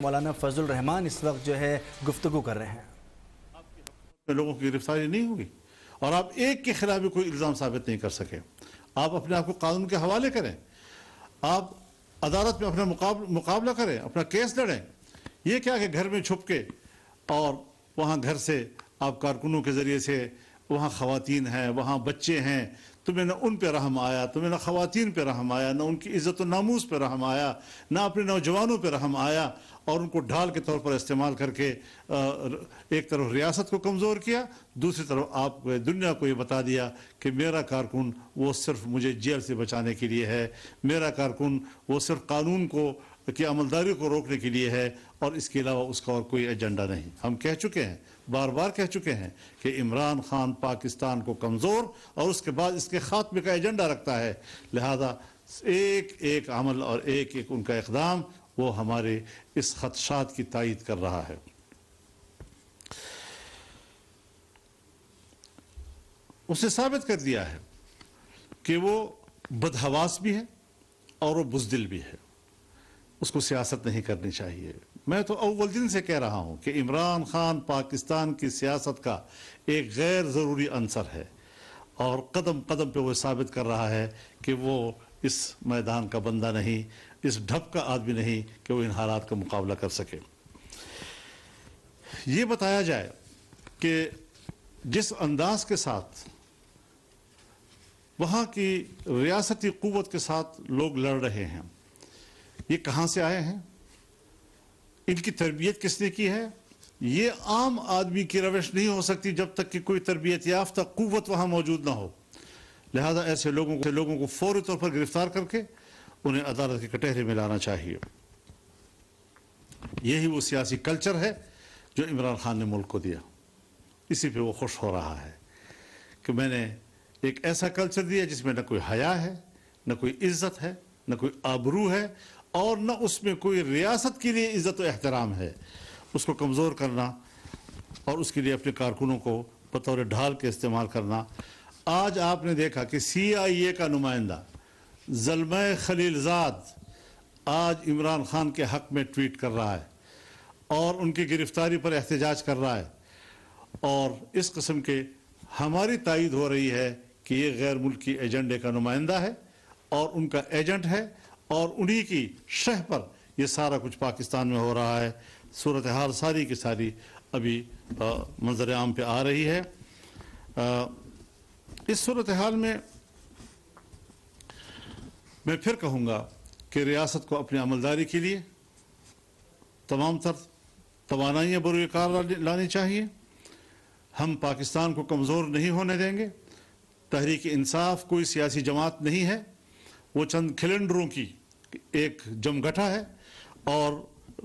مولانا فضل الرحمان اس وقت جو ہے گفتگو کر رہے ہیں. لوگوں کی گرفتاری نہیں ہوگی اور آپ ایک کے خلاف بھی کوئی الزام ثابت نہیں کر سکے. آپ اپنے آپ کو قانون کے حوالے کریں, آپ عدالت میں اپنا مقابلہ کریں, اپنا کیس لڑیں. یہ کیا کہ گھر میں چھپ کے اور وہاں گھر سے آپ کارکنوں کے ذریعے سے وہاں خواتین ہیں, وہاں بچے ہیں, تمہیں نہ ان پہ رحم آیا, تمہیں نہ خواتین پہ رحم آیا, نہ ان کی عزت و ناموس پہ رحم آیا, نہ اپنے نوجوانوں پہ رحم آیا, اور ان کو ڈھال کے طور پر استعمال کر کے ایک طرف ریاست کو کمزور کیا, دوسری طرف آپ دنیا کو یہ بتا دیا کہ میرا کارکن وہ صرف مجھے جیل سے بچانے کے لیے ہے, میرا کارکن وہ صرف قانون کی عملداری کو روکنے کے لیے ہے, اور اس کے علاوہ اس کا اور کوئی ایجنڈا نہیں. ہم کہہ چکے ہیں, بار بار کہہ چکے ہیں کہ عمران خان پاکستان کو کمزور اور اس کے بعد اس کے خاتمے کا ایجنڈا رکھتا ہے. لہذا ایک ایک عمل اور ایک ایک ان کا اقدام وہ ہمارے اس خدشات کی تائید کر رہا ہے. اس نے ثابت کر دیا ہے کہ وہ بدحواس بھی ہے اور وہ بزدل بھی ہے. اس کو سیاست نہیں کرنی چاہیے. میں تو اول دن سے کہہ رہا ہوں کہ عمران خان پاکستان کی سیاست کا ایک غیر ضروری عنصر ہے, اور قدم قدم پہ وہ ثابت کر رہا ہے کہ وہ اس میدان کا بندہ نہیں, اس ڈھب کا آدمی نہیں کہ وہ ان حالات کا مقابلہ کر سکے. یہ بتایا جائے کہ جس انداز کے ساتھ وہاں کی ریاستی قوت کے ساتھ لوگ لڑ رہے ہیں, یہ کہاں سے آئے ہیں, ان کی تربیت کس نے کی ہے. یہ عام آدمی کی روش نہیں ہو سکتی جب تک کہ کوئی تربیت یافتہ قوت وہاں موجود نہ ہو. لہذا ایسے لوگوں کو فوری طور پر گرفتار کر کے انہیں عدالت کے کٹہرے میں لانا چاہیے. یہی وہ سیاسی کلچر ہے جو عمران خان نے ملک کو دیا. اسی پہ وہ خوش ہو رہا ہے کہ میں نے ایک ایسا کلچر دیا جس میں نہ کوئی حیا ہے, نہ کوئی عزت ہے, نہ کوئی آبرو ہے, اور نہ اس میں کوئی ریاست کے لیے عزت و احترام ہے. اس کو کمزور کرنا اور اس کے لیے اپنے کارکنوں کو بطور ڈھال کے استعمال کرنا. آج آپ نے دیکھا کہ CIA کا نمائندہ زلمہ خلیل زاد آج عمران خان کے حق میں ٹویٹ کر رہا ہے اور ان کی گرفتاری پر احتجاج کر رہا ہے, اور اس قسم کے ہماری تائید ہو رہی ہے کہ یہ غیر ملکی ایجنڈے کا نمائندہ ہے اور ان کا ایجنٹ ہے, اور انہی کی شہ پر یہ سارا کچھ پاکستان میں ہو رہا ہے. صورتحال ساری کی ساری ابھی منظر عام پہ آ رہی ہے. اس صورتحال میں میں پھر کہوں گا کہ ریاست کو اپنی عملداری کے لیے تمام تر توانائیاں بروئے کار لانی چاہیے. ہم پاکستان کو کمزور نہیں ہونے دیں گے. تحریک انصاف کوئی سیاسی جماعت نہیں ہے, وہ چند کھلنڈروں کی ایک جمگھٹا ہے, اور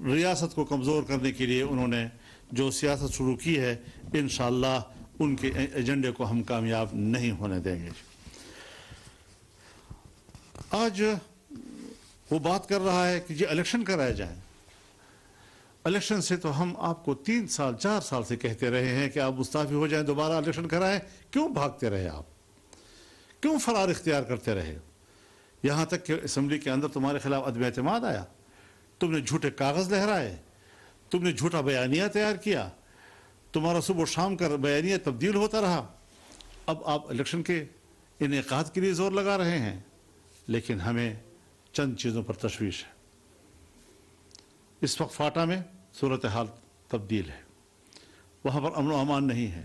ریاست کو کمزور کرنے کے لیے انہوں نے جو سیاست شروع کی ہے, انشاءاللہ ان کے ایجنڈے کو ہم کامیاب نہیں ہونے دیں گے. آج وہ بات کر رہا ہے کہ یہ الیکشن کرائے جائیں. الیکشن سے تو ہم آپ کو 3 سال 4 سال سے کہتے رہے ہیں کہ آپ مستعفی ہو جائیں, دوبارہ الیکشن کرائیں. کیوں بھاگتے رہے آپ, کیوں فرار اختیار کرتے رہے؟ یہاں تک کہ اسمبلی کے اندر تمہارے خلاف عدم اعتماد آیا, تم نے جھوٹے کاغذ لہرائے, تم نے جھوٹا بیانیہ تیار کیا, تمہارا صبح و شام کا بیانیہ تبدیل ہوتا رہا. اب آپ الیکشن کے انعقاد کے لیے زور لگا رہے ہیں, لیکن ہمیں چند چیزوں پر تشویش ہے. اس وقت فاٹا میں صورتحال تبدیل ہے, وہاں پر امن و امان نہیں ہے.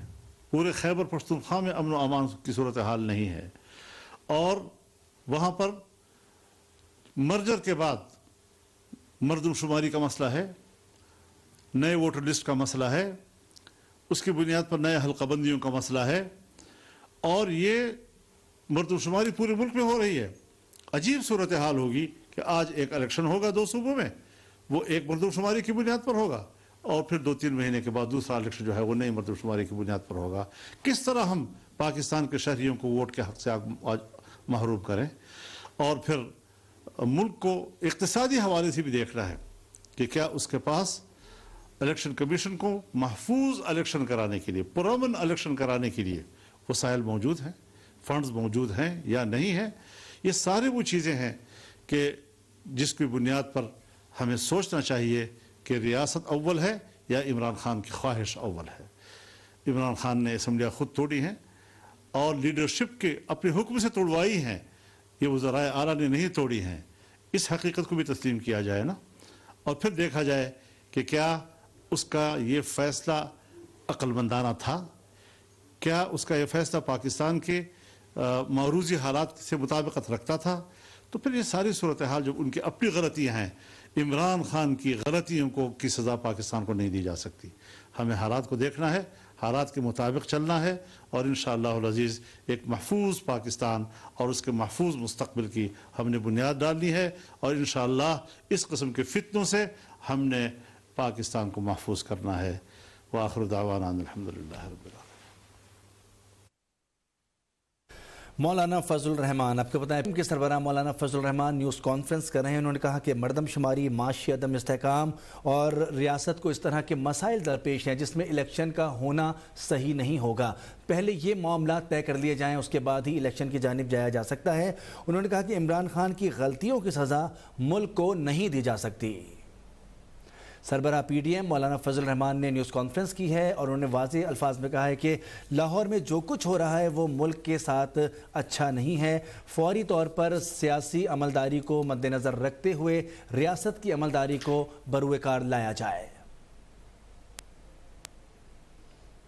پورے خیبر پختونخوا میں امن و امان کی صورتحال نہیں ہے, اور وہاں پر مرجر کے بعد مردم شماری کا مسئلہ ہے, نئے ووٹر لسٹ کا مسئلہ ہے, اس کی بنیاد پر نئے حلقہ بندیوں کا مسئلہ ہے, اور یہ مردم شماری پورے ملک میں ہو رہی ہے. عجیب صورتحال ہوگی کہ آج ایک الیکشن ہوگا 2 صوبوں میں, وہ ایک مردم شماری کی بنیاد پر ہوگا, اور پھر 2-3 مہینے کے بعد دوسرا الیکشن جو ہے وہ نئی مردم شماری کی بنیاد پر ہوگا. کس طرح ہم پاکستان کے شہریوں کو ووٹ کے حق سے محروم کریں؟ اور پھر ملک کو اقتصادی حوالے سے بھی دیکھنا ہے کہ کیا اس کے پاس الیکشن کمیشن کو محفوظ الیکشن کرانے کے لیے, پرامن الیکشن کرانے کے لیے وسائل موجود ہیں, فنڈز موجود ہیں یا نہیں ہیں. یہ سارے وہ چیزیں ہیں کہ جس کی بنیاد پر ہمیں سوچنا چاہیے کہ ریاست اول ہے یا عمران خان کی خواہش اول ہے. عمران خان نے اسمبلیاں خود توڑی ہیں اور لیڈرشپ کے اپنے حکم سے توڑوائی ہیں, یہ وزرائے اعلیٰ نے نہیں توڑی ہیں. اس حقیقت کو بھی تسلیم کیا جائے نا, اور پھر دیکھا جائے کہ کیا اس کا یہ فیصلہ عقل مندانہ تھا, کیا اس کا یہ فیصلہ پاکستان کے معروضی حالات سے مطابقت رکھتا تھا. تو پھر یہ ساری صورتحال جب ان کی اپنی غلطیاں ہیں, عمران خان کی غلطیوں کی سزا پاکستان کو نہیں دی جا سکتی. ہمیں حالات کو دیکھنا ہے, حالات کے مطابق چلنا ہے, اور انشاءاللہ العزیز ایک محفوظ پاکستان اور اس کے محفوظ مستقبل کی ہم نے بنیاد ڈالنی ہے, اور انشاءاللہ اس قسم کے فتنوں سے ہم نے پاکستان کو محفوظ کرنا ہے. وآخر دعوانا الحمدللہ رب العالمین. مولانا فضل الرحمان, آپ کو بتائیں کہ سربراہ مولانا فضل الرحمان نیوز کانفرنس کر رہے ہیں. انہوں نے کہا کہ مردم شماری, معاشی عدم استحکام اور ریاست کو اس طرح کے مسائل درپیش ہیں جس میں الیکشن کا ہونا صحیح نہیں ہوگا. پہلے یہ معاملات طے کر لیے جائیں, اس کے بعد ہی الیکشن کی جانب جایا جا سکتا ہے. انہوں نے کہا کہ عمران خان کی غلطیوں کی سزا ملک کو نہیں دی جا سکتی. سربراہ پی ڈی ایم مولانا فضل الرحمان نے نیوز کانفرنس کی ہے اور انہوں نے واضح الفاظ میں کہا ہے کہ لاہور میں جو کچھ ہو رہا ہے وہ ملک کے ساتھ اچھا نہیں ہے. فوری طور پر سیاسی عملداری کو مد نظر رکھتے ہوئے ریاست کی عملداری کو بروئے کار لایا جائے.